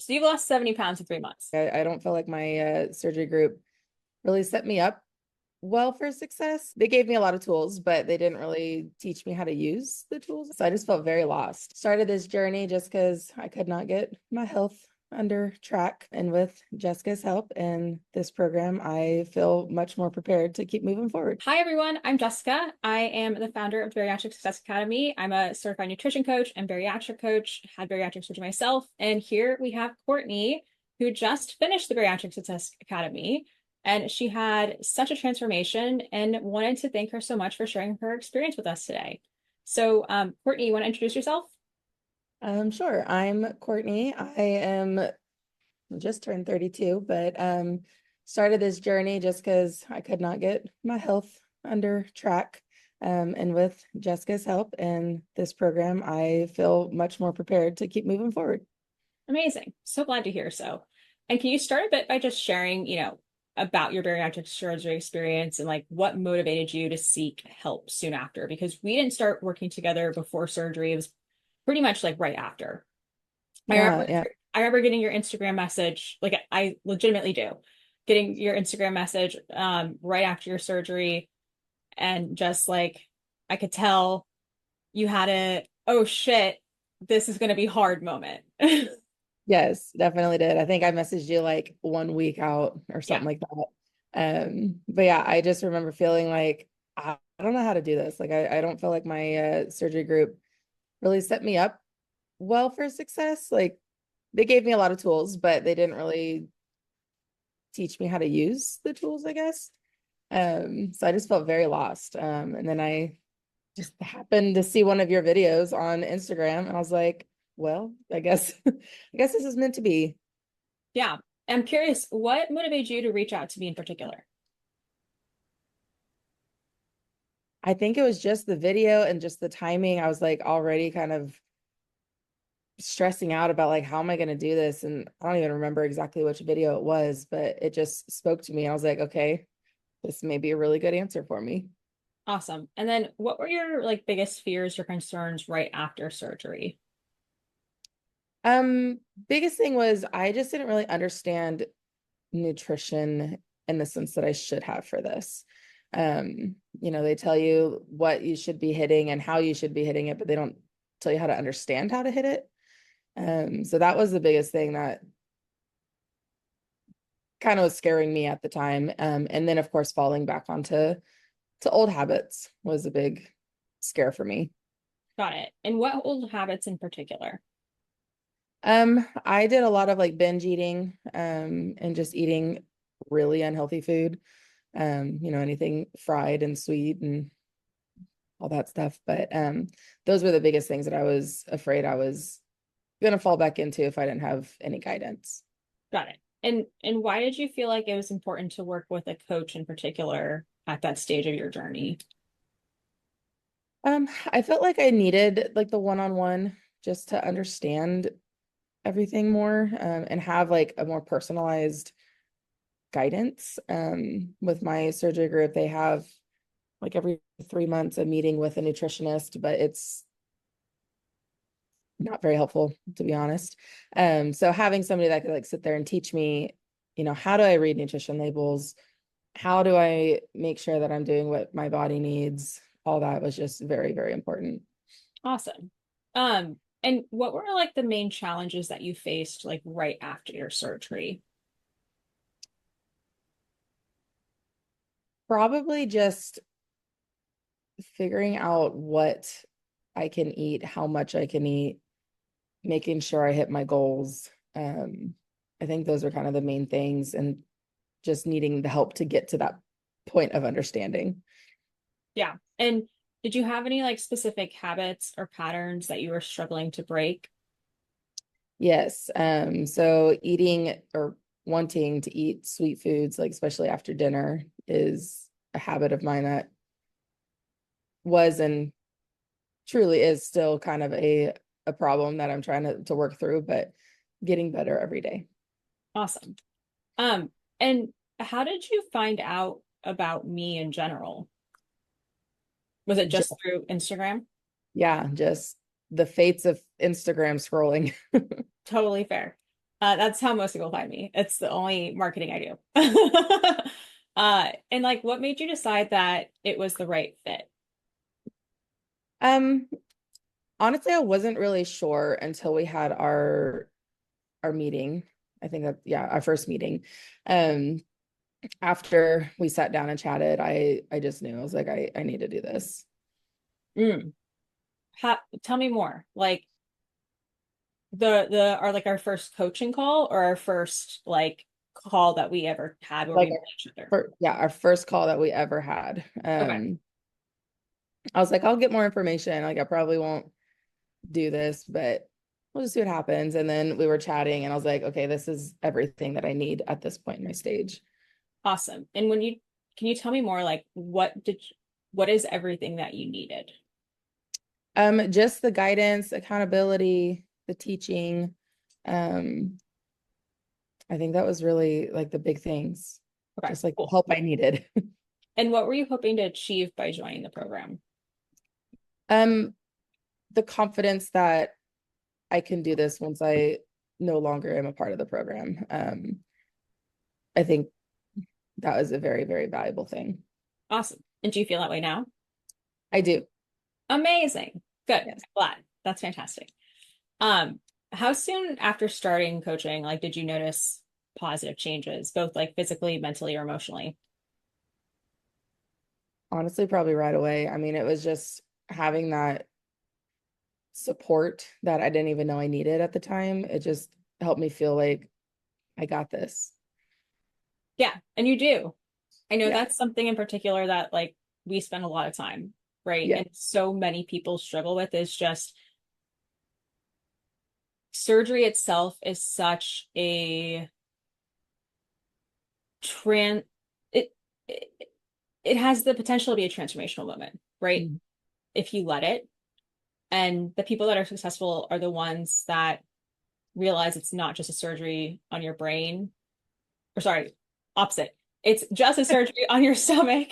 So you've lost 70 pounds in 3 months. I don't feel like my surgery group really set me up well for success. They gave me a lot of tools, but they didn't really teach me how to use the tools. So I just felt very lost. Started this journey just because I could not get my health under track. And with Jessica's help and this program, I feel much more prepared to keep moving forward. Hi, everyone. I'm Jessica. I am the founder of the Bariatric Success Academy. I'm a certified nutrition coach and bariatric coach, had bariatric surgery myself. And here we have Courtney, who just finished the Bariatric Success Academy. And she had such a transformation and wanted to thank her so much for sharing her experience with us today. So, Courtney, you want to introduce yourself? Sure. I'm Courtney. I am just turned 32, but started this journey just because I could not get my health under track. And with Jessica's help and this program, I feel much more prepared to keep moving forward. Amazing. So glad to hear so. And can you start a bit by just sharing, about your bariatric surgery experience and like what motivated you to seek help soon after? Because we didn't start working together before surgery. It was pretty much like right after. I Yeah, remember yeah. I remember getting your Instagram message, like I legitimately do, getting your Instagram message right after your surgery and just like I could tell you had a oh shit, this is gonna be hard moment. Yes, definitely did. I think I messaged you like 1 week out or Yeah. something like that. But yeah, I just remember feeling like I don't know how to do this. Like I don't feel like my surgery group really set me up well for success. Like they gave me a lot of tools, but they didn't really teach me how to use the tools, I guess. So I just felt very lost. And then I just happened to see one of your videos on Instagram and I was like, well, I guess I guess this is meant to be. Yeah. I'm curious, what motivated you to reach out to me in particular? I think it was just the video and just the timing. I was like already kind of stressing out about like how am I going to do this? And I don't even remember exactly which video it was, but it just spoke to me. I was like, okay, this may be a really good answer for me. Awesome. And then what were your like biggest fears or concerns right after surgery? Um, Biggest thing was I just didn't really understand nutrition in the sense that I should have for this. They tell you what you should be hitting and how you should be hitting it, but they don't tell you how to understand how to hit it. So that was the biggest thing that kind of was scaring me at the time. And then of course falling back onto old habits was a big scare for me. Got it. And what old habits in particular? I did a lot of like binge eating, and just eating really unhealthy food. Anything fried and sweet and all that stuff. But those were the biggest things that I was afraid I was gonna fall back into if I didn't have any guidance. Got it. And why did you feel like it was important to work with a coach in particular at that stage of your journey? I felt like I needed like the one-on-one just to understand everything more, and have like a more personalized guidance. With my surgery group, they have like every 3 months a meeting with a nutritionist, but it's not very helpful, to be honest. So having somebody that could like sit there and teach me, how do I read nutrition labels? How do I make sure that I'm doing what my body needs? All that was just very, very important. Awesome. And what were like the main challenges that you faced like right after your surgery? Probably just figuring out what I can eat, how much I can eat, making sure I hit my goals. I think those are kind of the main things, and just needing the help to get to that point of understanding. Yeah. And did you have any like specific habits or patterns that you were struggling to break? Yes. So eating or wanting to eat sweet foods, like especially after dinner, is a habit of mine that was and truly is still kind of a problem that I'm trying to work through, but getting better every day. Awesome. Um, and how did you find out about me in general? Was it Just, just through Instagram? yeah, just the fates of Instagram scrolling. Totally fair. That's how most people find me. It's the only marketing I do. And like, what made you decide that it was the right fit? Um, Honestly, I wasn't really sure until we had our meeting. I think that, yeah, our first meeting. Um, After we sat down and chatted, I just knew. I was like, I need to do this. Mm. Tell me more. Like our first coaching call or our first like call that we ever had where Like we met each other. yeah, our first call that we ever had. Okay. I was like, I'll get more information. Like I probably won't do this, but we'll just see what happens. And then we were chatting and I was like, okay, this is everything that I need at this point in my stage. Awesome. And can you tell me more like what is everything that you needed? Just the guidance, accountability, the teaching. Um, I think that was really like the big things, Okay, just like the cool. help I needed. And what were you hoping to achieve by joining the program? Um, the confidence that I can do this once I no longer am a part of the program. I think that was a very, very valuable thing. Awesome. And do you feel that way now? I do. Amazing. Good. Yes. Glad. That's fantastic. Um, how soon after starting coaching, like, did you notice positive changes, both like physically, mentally, or emotionally? Honestly, probably right away. I mean, it was just having that support that I didn't even know I needed at the time. It just helped me feel like I got this. Yeah, and you do. I know Yeah. that's something in particular that like we spend a lot of time, right? Yeah. And so many people struggle with is just surgery itself is such a tran it, it it has the potential to be a transformational moment, right? Mhm. If you let it. And the people that are successful are the ones that realize it's not just a surgery on your brain, or sorry, opposite. It's just a surgery on your stomach.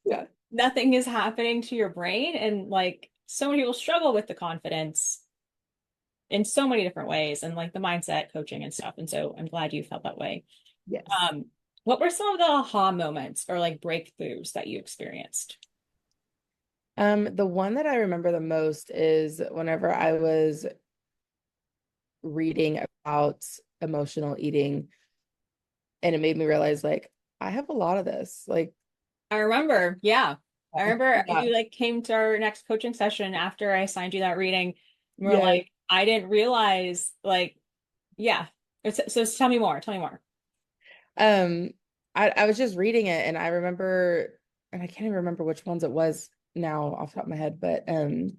Yeah. Nothing is happening to your brain. And like so many people struggle with the confidence in so many different ways and like the mindset coaching and stuff. And so I'm glad you felt that way. Yes. Um, what were some of the aha moments or like breakthroughs that you experienced? The one that I remember the most is whenever I was reading about emotional eating, and it made me realize like I have a lot of this. Like, I remember, yeah. I remember yeah, you like came to our next coaching session after I signed you that reading. And we're yeah. like, I didn't realize, like, yeah. So tell me more. Tell me more. Um, I was just reading it and I remember, and I can't even remember which ones it was now off the top of my head, but I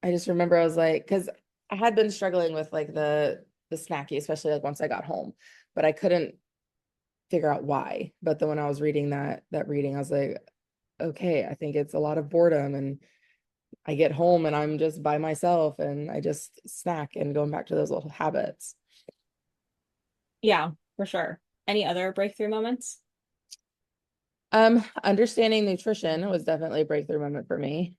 just remember I was like, because I had been struggling with like the snacky, especially like once I got home, but I couldn't figure out why. But then when I was reading that reading, I was like, okay, I think it's a lot of boredom and I get home and I'm just by myself and I just snack and going back to those little habits. Yeah, for sure. Any other breakthrough moments? Understanding nutrition was definitely a breakthrough moment for me.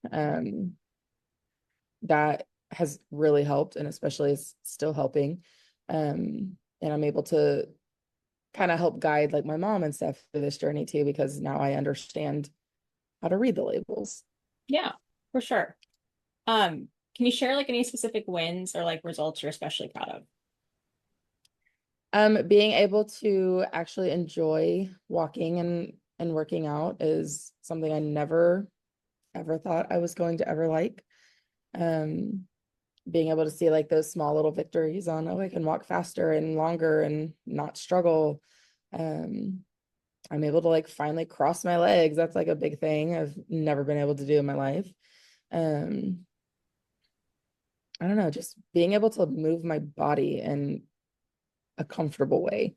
That has really helped and especially is still helping. And I'm able to kind of help guide like my mom and stuff through this journey too, because now I understand how to read the labels. Yeah, for sure. Can you share like any specific wins or like results you're especially proud of? Being able to actually enjoy walking and working out is something I never ever thought I was going to ever like. Um, Being able to see like those small little victories on, oh, I can walk faster and longer and not struggle. Um, I'm able to like finally cross my legs. That's like a big thing I've never been able to do in my life. Um, I don't know, just being able to move my body in a comfortable way.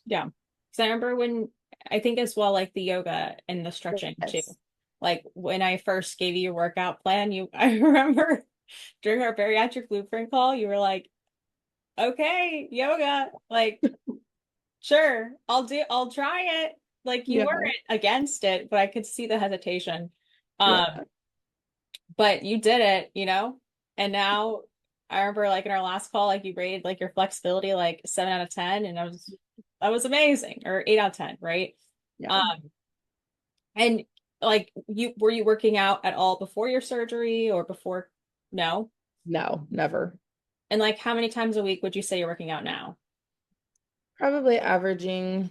Yeah. Because I remember when I think as well, like the yoga and the stretching too. Yes. Like when I first gave you your workout plan, I remember during our bariatric blueprint call, you were like, okay, yoga, like, sure, I'll try it. Like you Yeah. weren't against it, but I could see the hesitation. Yeah. But you did it, and now I remember like in our last call, like you rated like your flexibility like 7 out of 10, and that was amazing, or 8 out of 10, right? Yeah. Um, and like you were you working out at all before your surgery or before? No. No, never. And like how many times a week would you say you're working out now? Probably averaging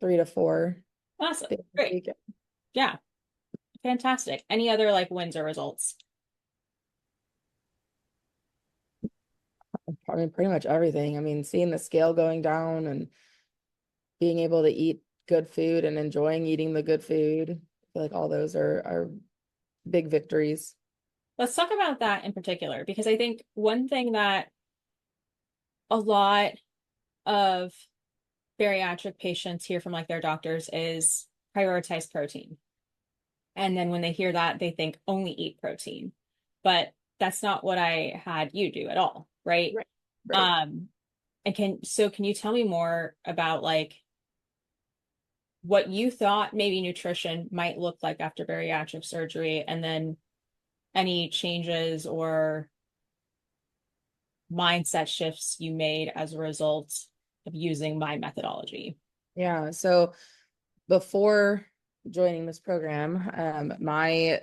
3 to 4 Awesome. days a Great. week. Yeah. Fantastic. Any other like wins or results? I mean, pretty much everything. I mean, seeing the scale going down and being able to eat good food and enjoying eating the good food. I feel like all those are big victories. Let's talk about that in particular, because I think one thing that a lot of bariatric patients hear from like their doctors is prioritize protein. And then when they hear that, they think only eat protein. But that's not what I had you do at all, right? Right. Right. Um, and can you tell me more about like what you thought maybe nutrition might look like after bariatric surgery, and then any changes or mindset shifts you made as a result of using my methodology? Yeah. So before joining this program, my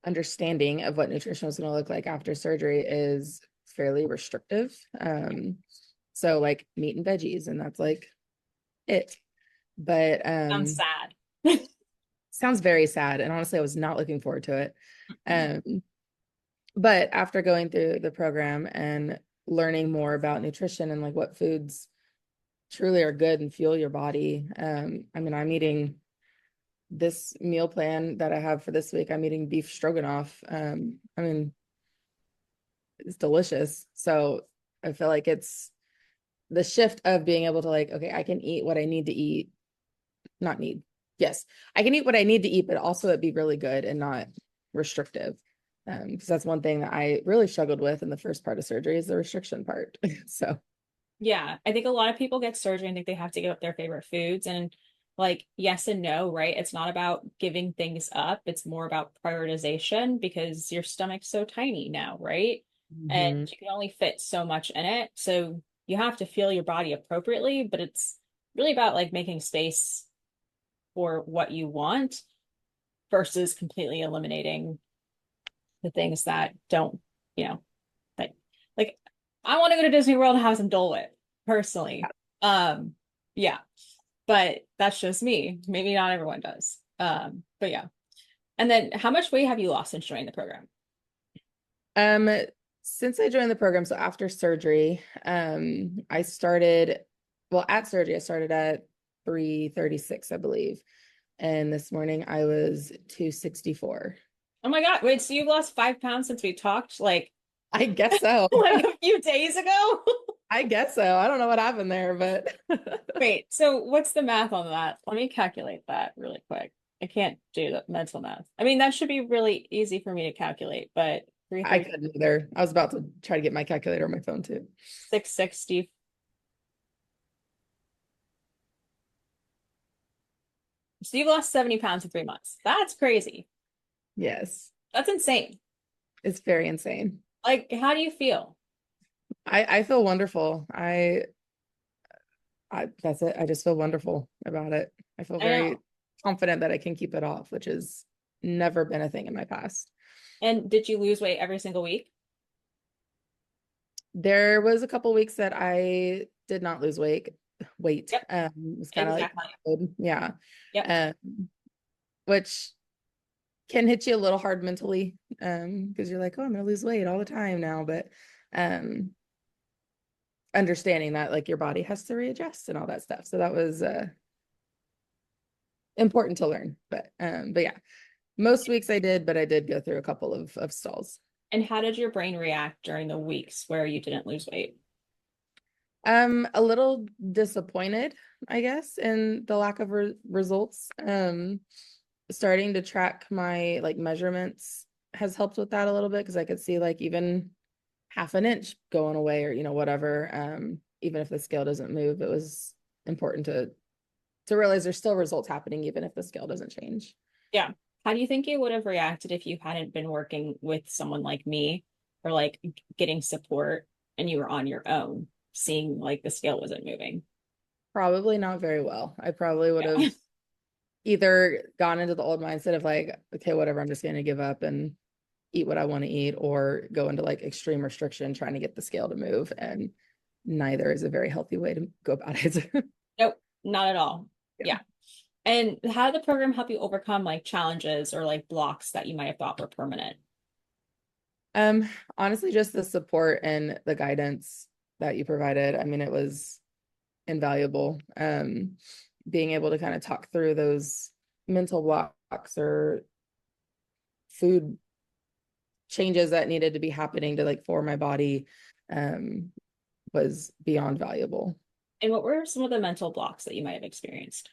understanding of what nutrition was going to look like after surgery is fairly restrictive. So like meat and veggies, and that's like it. But Sounds sad. sounds very sad. And honestly, I was not looking forward to it. Um, but after going through the program and learning more about nutrition and like what foods truly are good and fuel your body, I mean, I'm eating this meal plan that I have for this week. I'm eating beef stroganoff. I mean, it's delicious. So I feel like it's the shift of being able to like, okay, I can eat what I need to eat, not need. Yes, I can eat what I need to eat, but also it be really good and not restrictive. Because that's one thing that I really struggled with in the first part of surgery is the restriction part. So Yeah, I think a lot of people get surgery and think they have to give up their favorite foods. And like, yes and no, right? It's not about giving things up. It's more about prioritization because your stomach's so tiny now, right? And mhm. you can only fit so much in it. So you have to feel your body appropriately, but it's really about like making space for what you want versus completely eliminating the things that don't, you know, that like I want to go to Disney World and have some Dole Whip personally. Yeah, but that's just me. Maybe not everyone does. But yeah. And then how much weight have you lost since joining the program? Um, since I joined the program, so after surgery, I started, well, at surgery, I started at 336, I believe. And this morning I was 264. Oh my God. Wait, so you've lost 5 pounds since we talked like I guess so. like a few days ago? I guess so. I don't know what happened there, but Wait, so what's the math on that? Let me calculate that really quick. I can't do the mental math. I mean, that should be really easy for me to calculate, but I 330, couldn't either. I was about to try to get my calculator on my phone too. 660. So you've lost 70 pounds in 3 months. That's crazy. Yes, That's insane. it's very insane. Like, how do you feel? I feel wonderful. I that's it. I just feel wonderful about it. I feel I very know. confident that I can keep it off, which has never been a thing in my past. And did you lose weight every single week? There was a couple weeks that I did not lose weight. Yep, It was kind of like exactly. yeah. Yep. Um, which can hit you a little hard mentally, because you're like, oh, I'm gonna lose weight all the time now, but um understanding that like your body has to readjust and all that stuff. So that was important to learn. But yeah, most weeks I did, but I did go through a couple of stalls. And how did your brain react during the weeks where you didn't lose weight? A little disappointed, I guess, in the lack of results. Starting to track my like measurements has helped with that a little bit because I could see like even half an inch going away or whatever. Even if the scale doesn't move, it was important to realize there's still results happening even if the scale doesn't change. Yeah. How do you think you would have reacted if you hadn't been working with someone like me? or like getting support and you were on your own, seeing like the scale wasn't moving? Probably not very well. I probably would Yeah. have either gone into the old mindset of like, okay, whatever, I'm just going to give up and eat what I want to eat, or go into like extreme restriction trying to get the scale to move. And neither is a very healthy way to go about it. Nope, not at all. Yeah. Yeah. And how did the program help you overcome like challenges or like blocks that you might have thought were permanent? Um, Honestly, just the support and the guidance that you provided. I mean, it was invaluable. Being able to kind of talk through those mental blocks or food changes that needed to be happening to like for my body um was beyond valuable. And what were some of the mental blocks that you might have experienced?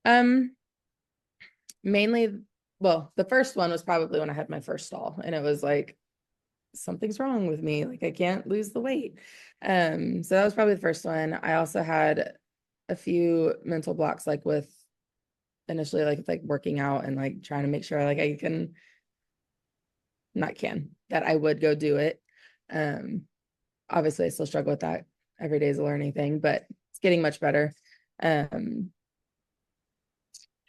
Um Mainly, well, the first one was probably when I had my first stall, and it was like something's wrong with me, like I can't lose the weight. So that was probably the first one. I also had a few mental blocks, like with initially like working out and like trying to make sure like I can not can that I would go do it. um Obviously I still struggle with that. Every day is a learning thing, but it's getting much better. um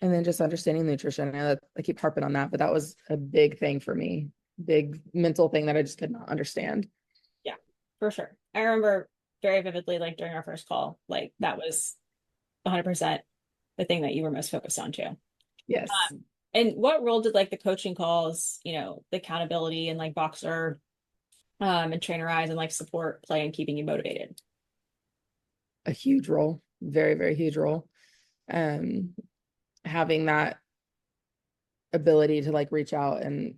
and then just understanding nutrition. I keep harping on that, but that was a big thing for me, big mental thing that I just could not understand. Yeah, for sure. I remember very vividly, like during our first call, like that was 100% the thing that you were most focused on too. Yes. And what role did like the coaching calls, the accountability and like boxer and trainer eyes and like support play in keeping you motivated? A huge role, very, very huge role. um Having that ability to like reach out and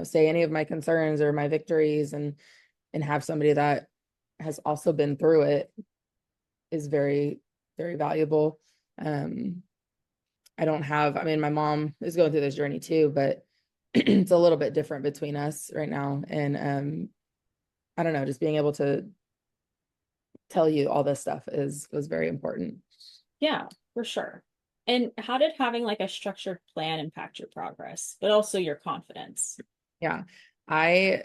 say any of my concerns or my victories, and have somebody that has also been through it is very, very valuable. um I don't have, I mean, my mom is going through this journey too, but it's a little bit different between us right now. And I don't know, just being able to tell you all this stuff is was very important. Yeah, for sure. And how did having like a structured plan impact your progress, but also your confidence? Yeah. I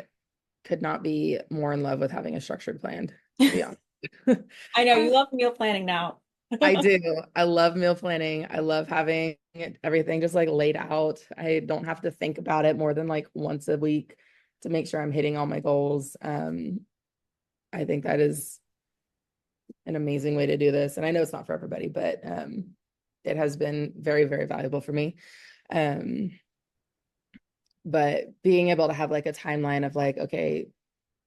could not be more in love with having a structured plan, to be honest. I know you love meal planning now. I do. I love meal planning. I love having everything just like laid out. I don't have to think about it more than like once a week to make sure I'm hitting all my goals. I think that is an amazing way to do this. And I know it's not for everybody, but it has been very, very valuable for me. Um, but being able to have like a timeline of like, okay,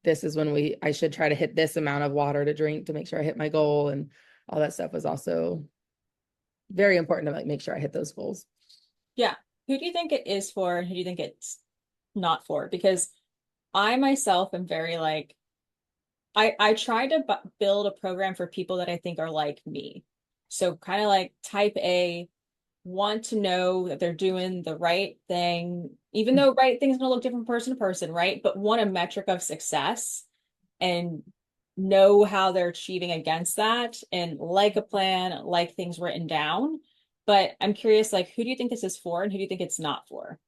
this is when I should try to hit this amount of water to drink to make sure I hit my goal, and all that stuff was also very important to like make sure I hit those goals. Yeah. Who do you think it is for, and who do you think it's not for? Because I myself am very like I try to build a program for people that I think are like me. So kind of like type A, want to know that they're doing the right thing, even though right thing's gonna look different person to person, right? But want a metric of success and know how they're achieving against that and like a plan, like things written down. But I'm curious, like, who do you think this is for and who do you think it's not for?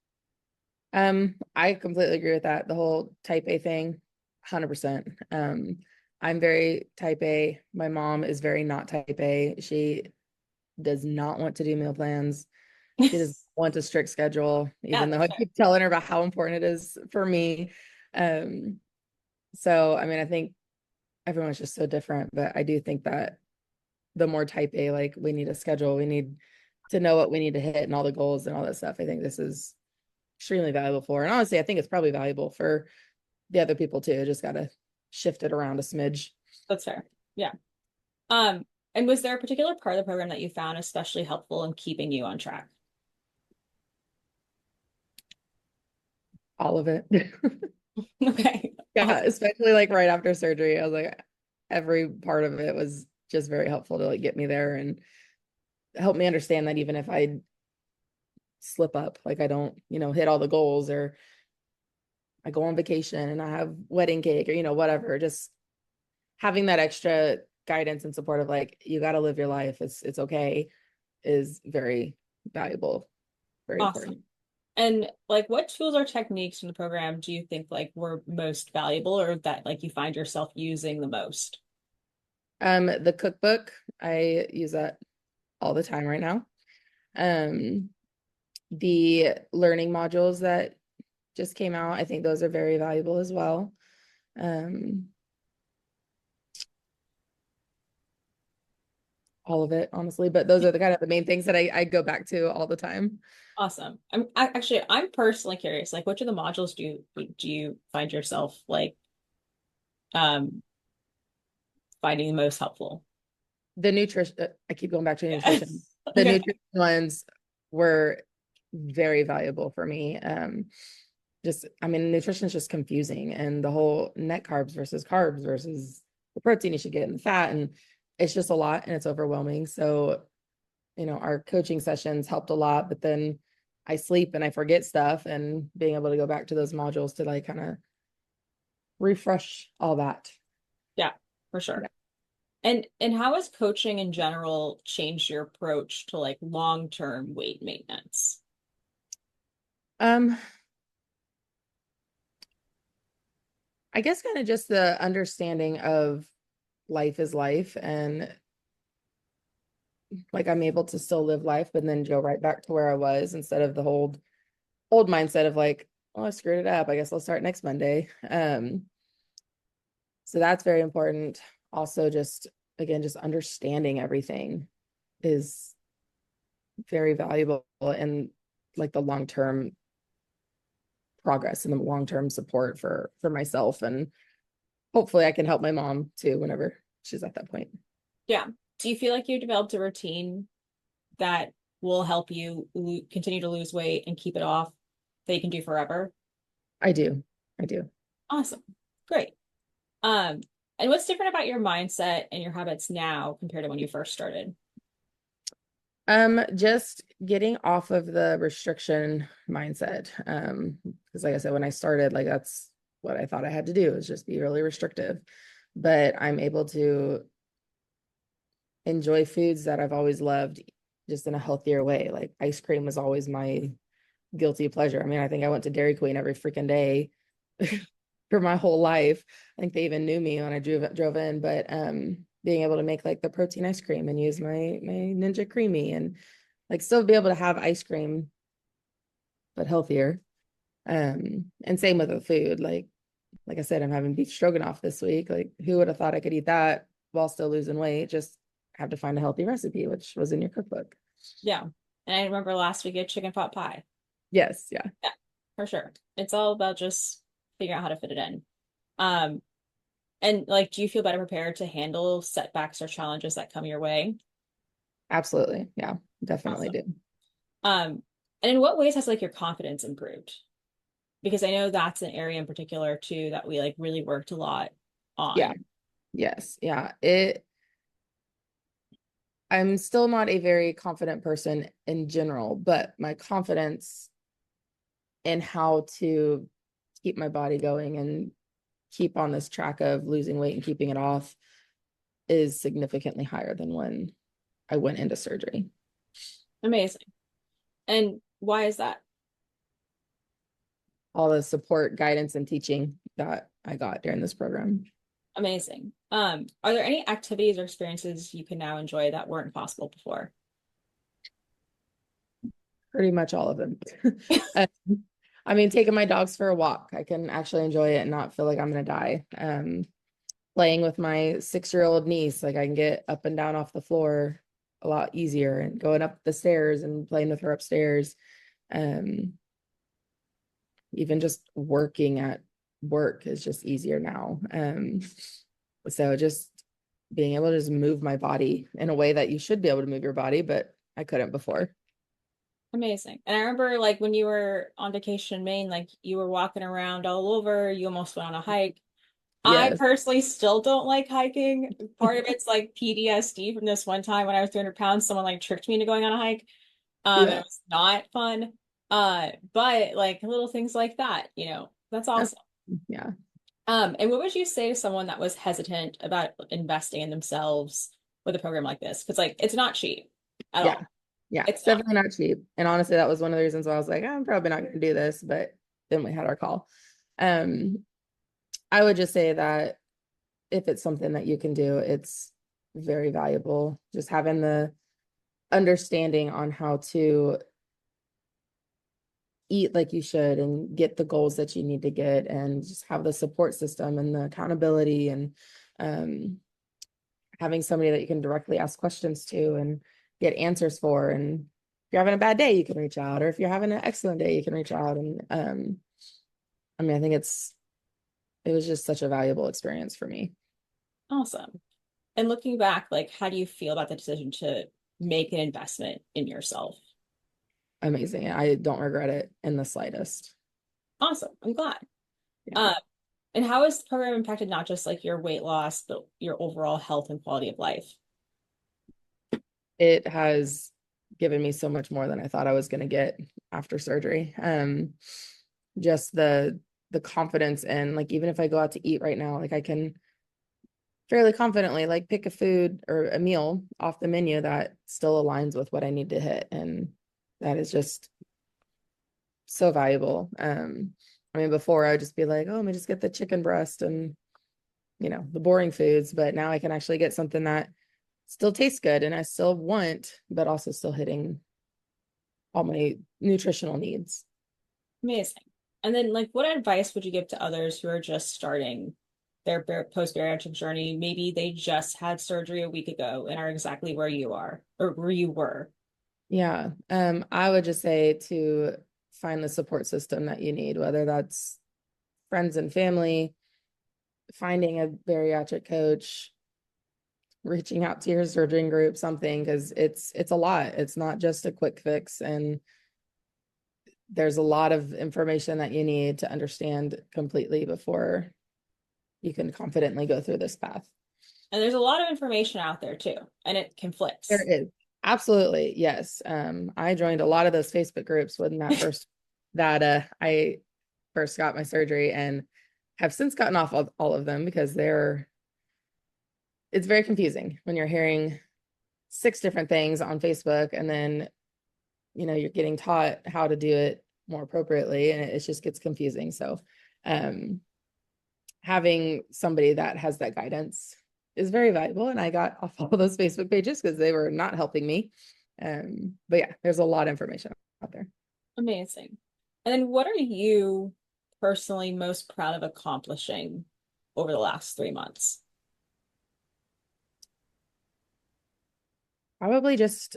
I completely agree with that. The whole type A thing, 100%. I'm very type A. My mom is very not type A. She does not want to do meal plans. She does want a strict schedule, Yeah, even though that's I fair. keep telling her about how important it is for me. Um, so I mean, I think everyone's just so different, but I do think that the more type A, like we need a schedule, we need to know what we need to hit and all the goals and all that stuff. I think this is extremely valuable for. And honestly, I think it's probably valuable for the other people too. Just got to shift it around a smidge. That's fair. Yeah. Um, and was there a particular part of the program that you found especially helpful in keeping you on track? All of it. Okay. Yeah, Awesome. especially like right after surgery. I was like, every part of it was just very helpful to like get me there and help me understand that even if I slip up, like I don't, hit all the goals, or I go on vacation and I have wedding cake, or, whatever, just having that extra guidance and support of like, you got to live your life. It's okay, is very valuable, very Awesome. important. And like what tools or techniques from the program do you think like were most valuable or that like you find yourself using the most? The cookbook, I use that all the time right now. Um, the learning modules that just came out, I think those are very valuable as well. Um, all of it, honestly, but those are the kind of the main things that I go back to all the time. Awesome. I'm personally curious, like which of the modules do you find yourself like um finding the most helpful? The nutrition, I keep going back to Yeah. nutrition. The Okay. nutrition ones were very valuable for me. Just, I mean, nutrition is just confusing, and the whole net carbs versus the protein you should get and the fat, and it's just a lot and it's overwhelming. So, our coaching sessions helped a lot, but then I sleep and I forget stuff, and being able to go back to those modules to like kind of refresh all that. Yeah, for Yeah. sure. And how has coaching in general changed your approach to like long-term weight maintenance? Um, I guess kind of just the understanding of life is life, and like I'm able to still live life, but then go right back to where I was instead of the whole old mindset of like, oh, I screwed it up. I guess I'll start next Monday. So that's very important. Also, just again, just understanding everything is very valuable in like the long-term progress and the long-term support for myself. And hopefully I can help my mom too whenever she's at that point. Yeah. Do you feel like you developed a routine that will help you continue to lose weight and keep it off that you can do forever? I do. I do. Awesome. Great. Um, and what's different about your mindset and your habits now compared to when you first started? Just getting off of the restriction mindset. Because like I said, when I started, like that's what I thought I had to do is just be really restrictive. But I'm able to enjoy foods that I've always loved just in a healthier way. Like ice cream was always my guilty pleasure. I mean, I think I went to Dairy Queen every freaking day for my whole life. I think they even knew me when I drove in, but being able to make like the protein ice cream and use my Ninja Creamy and like still be able to have ice cream but healthier. And same with the food. Like I said, I'm having beef stroganoff this week. Like who would have thought I could eat that while still losing weight? Just have to find a healthy recipe, which was in your cookbook. Yeah. And I remember last week you had chicken pot pie. Yes, yeah. Yeah, for sure. It's all about just figuring out how to fit it in. Um, and like, do you feel better prepared to handle setbacks or challenges that come your way? Absolutely. Yeah, definitely Awesome. do. Um, and in what ways has like your confidence improved? Because I know that's an area in particular too that we like really worked a lot Yeah. on. Yes. Yeah. I'm still not a very confident person in general, but my confidence in how to keep my body going and keep on this track of losing weight and keeping it off is significantly higher than when I went into surgery. Amazing. And why is that? All the support, guidance, and teaching that I got during this program. Amazing. Are there any activities or experiences you can now enjoy that weren't possible before? Pretty much all of them. Uh, I mean, taking my dogs for a walk, I can actually enjoy it and not feel like I'm gonna die. Playing with my 6-year-old niece, like I can get up and down off the floor a lot easier, and going up the stairs and playing with her upstairs. Um, Even just working at work is just easier now. So just being able to just move my body in a way that you should be able to move your body, but I couldn't before. Amazing. And I remember like when you were on vacation in Maine, like you were walking around all over, you almost went on a hike. I Yes. personally still don't like hiking. Part of it's like PTSD from this one time when I was 300 pounds, someone like tricked me into going on a hike. And Yeah. it was not fun. But like little things like that, that's That's, awesome. yeah. And what would you say to someone that was hesitant about investing in themselves with a program like this? Because like it's not cheap at Yeah. all. Yeah, It's it's not. definitely not cheap. And honestly, that was one of the reasons why I was like, I'm probably not going to do this. But then we had our call. Um, I would just say that if it's something that you can do, it's very valuable. Just having the understanding on how to eat like you should and get the goals that you need to get and just have the support system and the accountability and um, having somebody that you can directly ask questions to and get answers for. And if you're having a bad day, you can reach out, or if you're having an excellent day, you can reach out. And I mean, I think it was just such a valuable experience for me. Awesome. And looking back, like, how do you feel about the decision to make an investment in yourself? Amazing. I don't regret it in the slightest. Awesome. I'm glad. Yeah. Uh, and how has the program impacted not just like your weight loss, but your overall health and quality of life? It has given me so much more than I thought I was going to get after surgery. Just the confidence and like even if I go out to eat right now, like I can fairly confidently like pick a food or a meal off the menu that still aligns with what I need to hit. And that is just so valuable. I mean, before I would just be like, oh, let me just get the chicken breast and, the boring foods. But now I can actually get something that still tastes good and I still want, but also still hitting all my nutritional needs. Amazing. And then, like, what advice would you give to others who are just starting their post-bariatric journey? Maybe they just had surgery a week ago and are exactly where you are or where you were. Yeah. I would just say to find the support system that you need, whether that's friends and family, finding a bariatric coach, reaching out to your surgeon group, something, because it's a lot. It's not just a quick fix. And there's a lot of information that you need to understand completely before you can confidently go through this path. And there's a lot of information out there too, and it There conflicts. is. Absolutely. Yes. I joined a lot of those Facebook groups when I first got my surgery and have since gotten off of all of them because it's very confusing when you're hearing six different things on Facebook and then, you're getting taught how to do it more appropriately and it just gets confusing. So, um, having somebody that has that guidance is very valuable. And I got off all those Facebook pages because they were not helping me. But yeah, there's a lot of information out there. Amazing. And then what are you personally most proud of accomplishing over the last 3 months? Probably just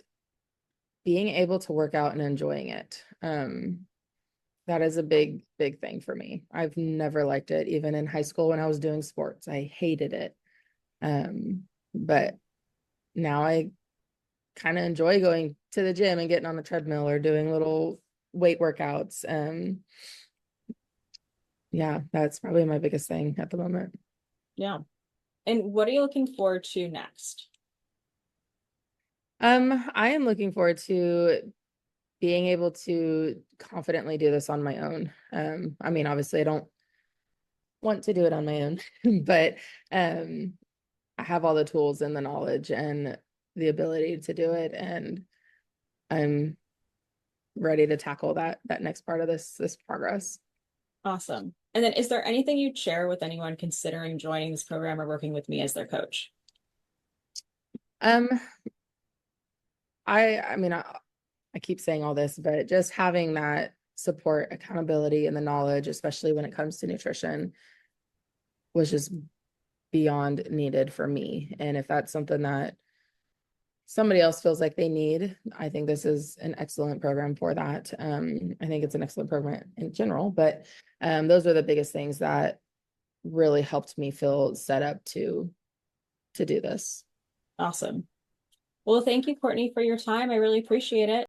being able to work out and enjoying it. That is a big, big thing for me. I've never liked it, even in high school when I was doing sports. I hated it. But now I kind of enjoy going to the gym and getting on the treadmill or doing little weight workouts. Yeah, that's probably my biggest thing at the moment. Yeah. And what are you looking forward to next? I am looking forward to being able to confidently do this on my own. I mean, obviously I don't want to do it on my own, but um I have all the tools and the knowledge and the ability to do it. And I'm ready to tackle that next part of this progress. Awesome. And then is there anything you'd share with anyone considering joining this program or working with me as their coach? Um, I mean, I keep saying all this, but just having that support, accountability, and the knowledge, especially when it comes to nutrition, was just beyond needed for me. And if that's something that somebody else feels like they need, I think this is an excellent program for that. I think it's an excellent program in general, but those are the biggest things that really helped me feel set up to do this. Awesome. Well, thank you, Courtney, for your time. I really appreciate it.